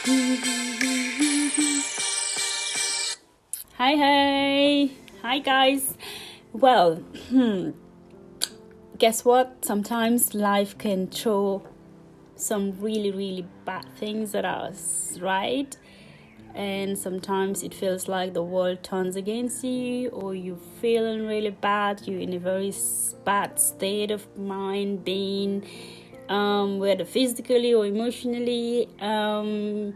Hi guys. Well, guess what? Sometimes life can throw some really bad things at us, right? And sometimes it feels like the world turns against you, or you're feeling really bad. You're in a very bad state of mind, being whether physically or emotionally. The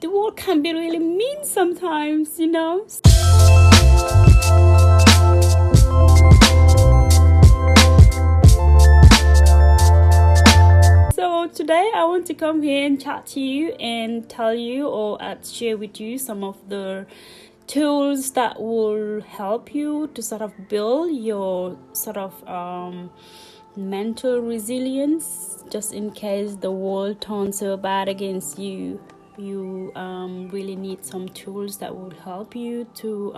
world can be really mean sometimes, So today I want to come here and chat to you and tell you or share with you some of the tools that will help you to sort of build your sort of mental resilience, just in case the world turns so bad against you. You really need some tools that will help you to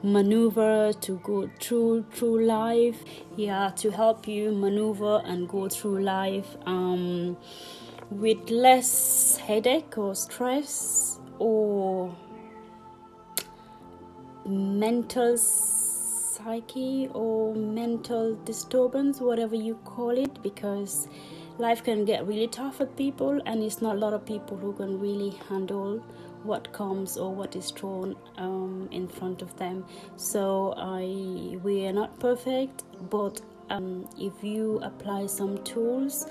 maneuver, to go through life, to help you maneuver and go through life with less headache or stress or mental psyche or mental disturbance, whatever you call it, because life can get really tough at people, and it's not a lot of people who can really handle what comes or what is thrown in front of them. So we are not perfect, but if you apply some tools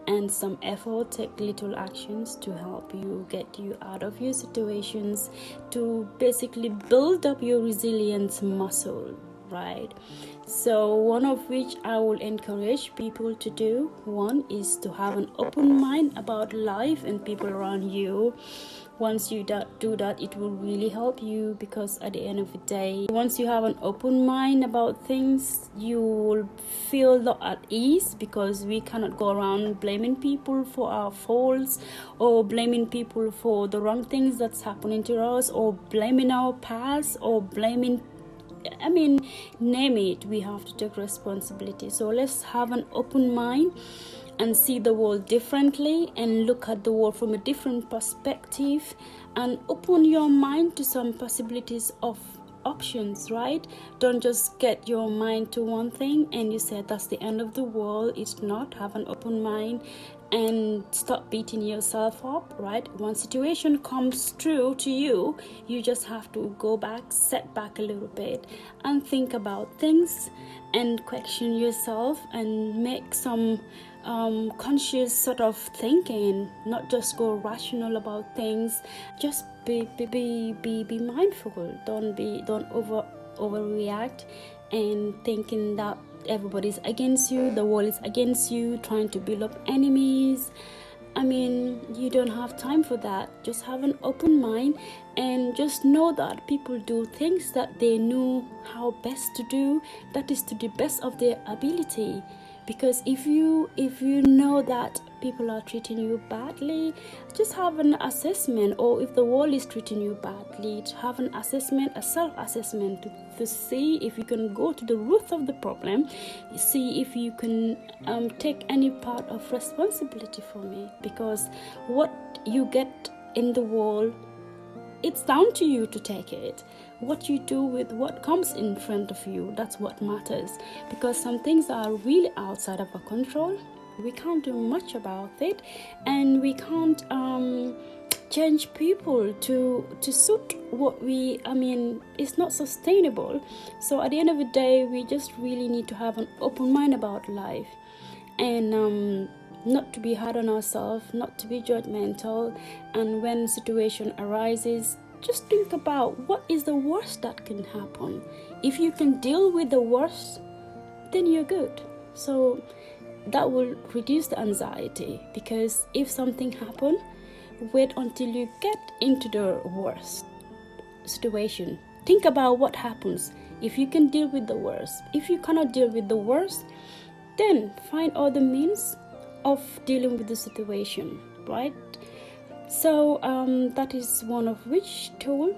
and some effort, take little actions to help you get you out of your situations, to basically build up your resilience muscle, right? So one of which I will encourage people to do, one is to have an open mind about life and people around you. Once you do that, it will really help you, because at the end of the day, once you have an open mind about things, you will feel at ease, because we cannot go around blaming people for our faults, or blaming people for the wrong things that's happening to us, or blaming our past, or blaming, name it. We have to take responsibility. So let's have an open mind and see the world differently, and look at the world from a different perspective, and open your mind to some possibilities of options, right? Don't just get your mind to one thing and you say that's the end of the world. It's not. Have an open mind and stop beating yourself up, right? One situation comes through to you, you just have to go back, set back a little bit, and think about things and question yourself and make some conscious sort of thinking, not just go rational about things. Just be mindful. Don't overreact and thinking that everybody's against you, the world is against you, trying to build up enemies. You don't have time for that. Just have an open mind and just know that people do things that they know how best to do, that is to the best of their ability. Because if you know that people are treating you badly, just have an assessment. Or if the world is treating you badly, to have an assessment, a self-assessment, to see if you can go to the root of the problem, see if you can take any part of responsibility from it. Because what you get in the world, it's down to you to take it. What you do with what comes in front of you, that's what matters. Because some things are really outside of our control. We can't do much about it, and we can't change people to suit what we, it's not sustainable. So at the end of the day, we just really need to have an open mind about life, and not to be hard on ourselves, not to be judgmental. And when situation arises, just think about what is the worst that can happen. If you can deal with the worst, then you're good. So that will reduce the anxiety, because if something happens, wait until you get into the worst situation. Think about what happens if you can deal with the worst. If you cannot deal with the worst, then find other means of dealing with the situation, right? So that is one of which tool.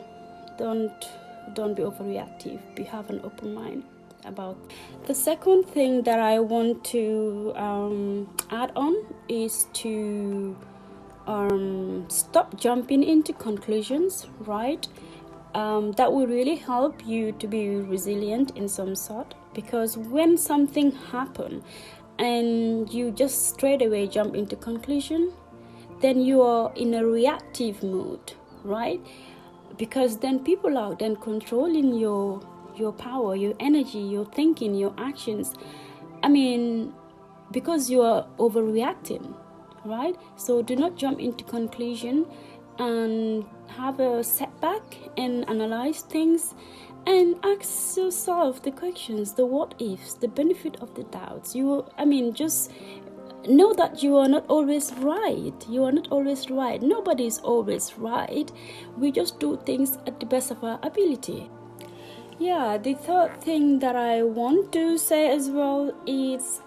Don't be overreactive. Have an open mind about. The second thing that I want to add on is to stop jumping into conclusions, right? That will really help you to be resilient in some sort, because when something happens and you just straight away jump into conclusion, then you are in a reactive mode, right? Because then people are then controlling your power, your energy, your thinking, your actions. I mean, because you are overreacting, right? So do not jump into conclusion, and have a setback and analyze things, and ask yourself the questions, the what ifs, the benefit of the doubts. Just know that you are not always right. You are not always right. Nobody is always right. We just do things at the best of our ability. Yeah, the third thing that I want to say as well is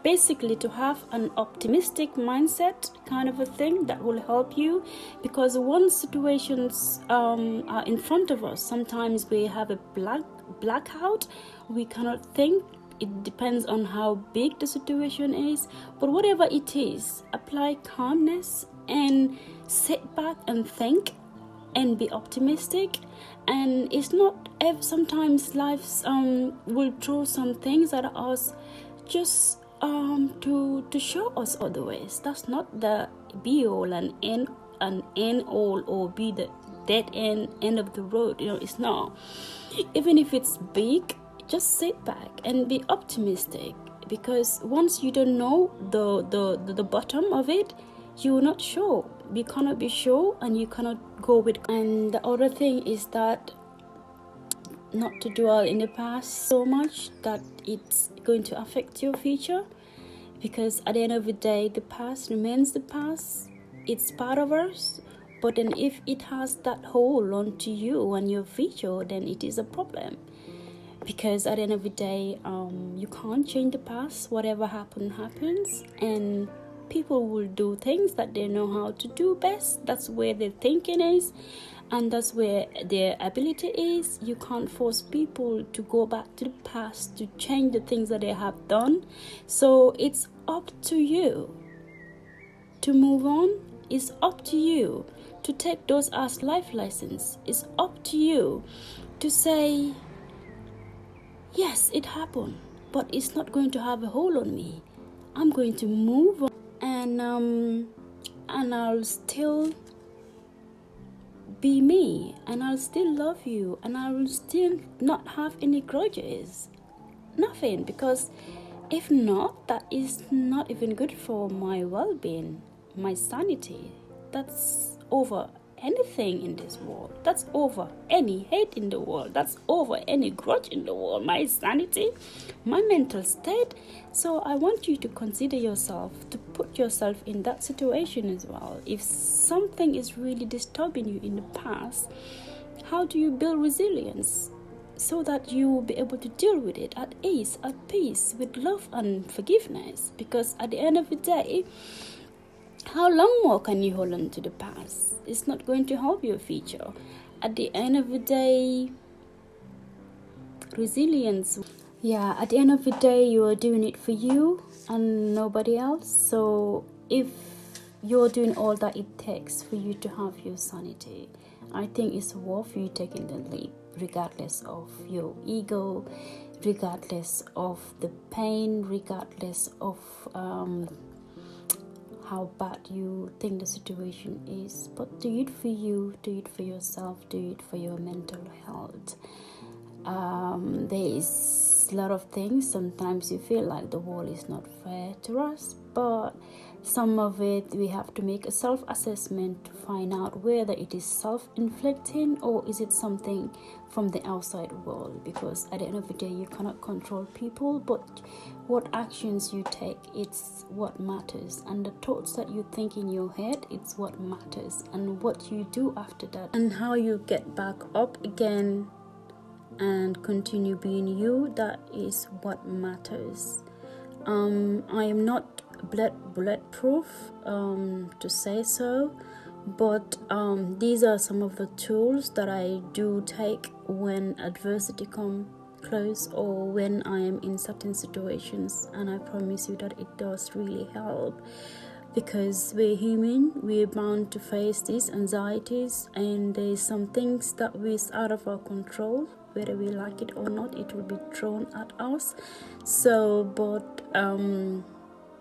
basically to have an optimistic mindset, kind of a thing that will help you, because once situations are in front of us, sometimes we have a blackout. We cannot think. It depends on how big the situation is, but whatever it is, apply calmness and sit back and think and be optimistic. And it's not, sometimes life will throw some things at us just to show us other ways. That's not the be all and end all, or be the dead end of the road. It's not. Even if it's big, just sit back and be optimistic, because once you don't know the bottom of it, you will not sure. You cannot be sure, and you cannot go with. And the other thing is that not to dwell in the past so much that it's going to affect your future, because at the end of the day, the past remains the past. It's part of us, but then if it has that hold onto you and your future, then it is a problem. Because at the end of the day, you can't change the past. Whatever happens, and people will do things that they know how to do best. That's where their thinking is, and that's where their ability is. You can't force people to go back to the past to change the things that they have done. So it's up to you to move on. It's up to you to take those as life lessons. It's up to you to say, yes, it happened, but it's not going to have a hold on me. I'm going to move on, and I'll still be me, and I'll still love you, and I will still not have any grudges. Nothing, because if not, that is not even good for my well-being, my sanity. That's over anything in this world. That's over any hate in the world. That's over any grudge in the world. My sanity, my mental state. So I want you to consider yourself, to put yourself in that situation as well. If something is really disturbing you in the past, how do you build resilience so that you will be able to deal with it at ease, at peace, with love and forgiveness? Because at the end of the day, how long more can you hold on to the past? It's not going to help your future. At the end of the day, resilience. Yeah, at the end of the day, you are doing it for you and nobody else. So if you're doing all that it takes for you to have your sanity, I think it's worth you taking the leap, regardless of your ego, regardless of the pain, regardless of how bad you think the situation is. But do it for you, do it for yourself, do it for your mental health. There is a lot of things. Sometimes you feel like the world is not fair to us, but some of it we have to make a self-assessment to find out whether it is self-inflicting or is it something from the outside world. Because at the end of the day, you cannot control people, but what actions you take, it's what matters. And the thoughts that you think in your head, it's what matters. And what you do after that, and how you get back up again and continue being you, that is what matters. I am not bulletproof to say so, but these are some of the tools that I do take when adversity comes close or when I am in certain situations, and I promise you that it does really help. because we're human, we're bound to face these anxieties, and there's some things that is out of our control. Whether we like it or not, it will be thrown at us. So but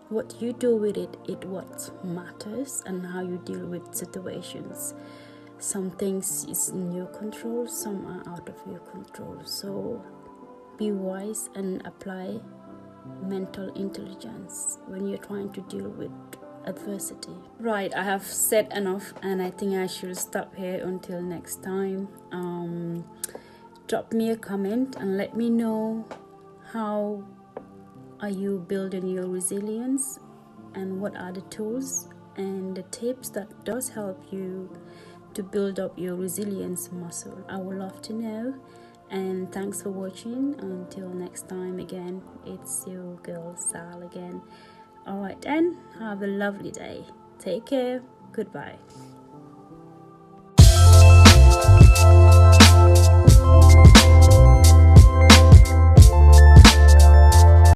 what you do with it what matters, and how you deal with situations. Some things is in your control, some are out of your control. So be wise and apply mental intelligence when you're trying to deal with adversity. Right, I have said enough, and I think I should stop here until next time. Drop me a comment and let me know how are you building your resilience, and what are the tools and the tips that does help you to build up your resilience muscle. I would love to know. And thanks for watching. Until next time, again, it's your girl Sal again. Alright then, have a lovely day. Take care. Goodbye.